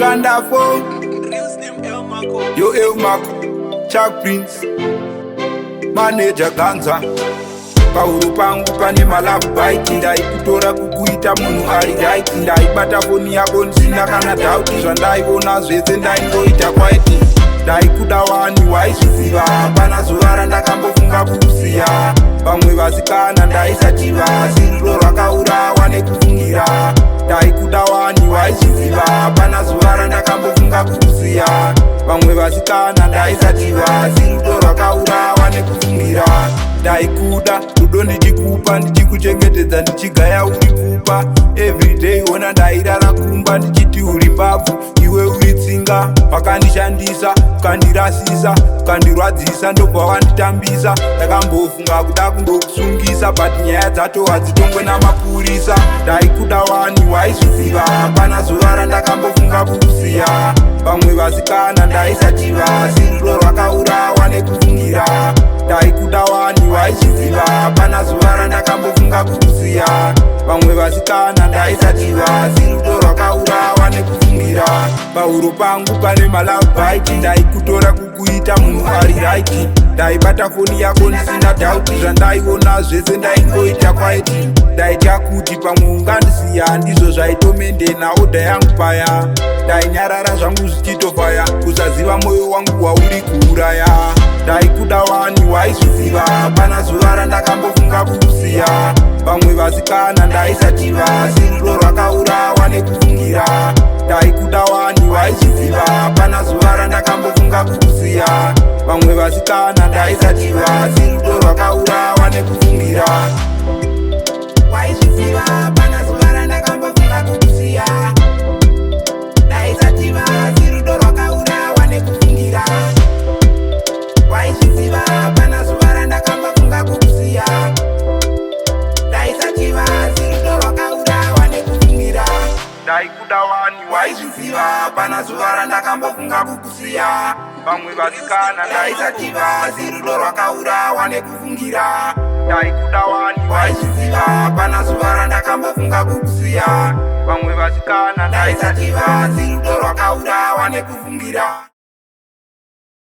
Kandafo Yo Elmako Chuck Prince Manager Ganza Pauro pangu pane malavu bite ndaikutora kukuita munhu ari right ndaibata foni yako ndisina kana doubt zvandaiona zvese ndaingoita kwaiti ndaikuda wani waizviziva pana zuva randakambofunga kukusiya vamwe vasikana ndaisachiva siriro rwakaurawa nekufungira ndaikuda wani waizviziva pana zuva randakambofunga kukusiya vamwe vasikana ndaisachiva siriro rwakaurawa nekufungira ndaikuda rudo ndichikupa ndichikuchengetedza ndichigaya uri kupa everyday ona ndairara kumba ndichiti uri mbabvu iwe uri tsinga wakandishandisa ukandirasisa ukandirwadzisa ndobva wanditambisa ndakambofunga kuda kundokusungisa but nyaya dzato hadzitongwe namapurisa ndaikuda wani waizviziva pana zuva randakambofunga kukusiya vamwe vasikana ndaisachiva siriro rwakaurawa nekufungira ndaikuda wani waizviziva pana zuva randakambofunga kukusiya vamwe vasikana ndaisachiva siriro rwakaurawa nekufungira pauro pangu pane malabhaiti ndaikutora kukuita munhu ari raiti ndaibata foni yako ndisina dauti zvandaiona zvese ndaingoita kwaiti ndaita kuti pamwe ungandisiya ndizvo zvaitomendena odha yangu paya ndainyarara zvangu zvichitofaya kusaziva mwoyo wangu wauri kuuraya ndaikuda wani waizviziva pana zuva randakambofunga kukusiya vamwe vasikana ndaisachiva siriro rwakaurawa nekufungira ndaikuda wani waizviziva pana zuva randakambofunga kukusiya vamwe vasikana ndaisachiva siriro rwakaurawa nekufungira waizviziva pana zuva randakambofunga kukusiya ndaisachiva siriro rwakaurawa nekufungira waizviziva pana zuva randakambofunga kukusiya ndaisachiva siriro rwakaurawa nekufungira ndaikuda wani waizviziva pana zuva randakambofunga kukusiya vamwe vasikana ndaisachiva siriro rwakaurawa nekufungira ndaikuda wani waizviziva pana zuva randakambofunga kukusiya vamwe vasikana ndaisachiva siriro rwakaurawa nekufungira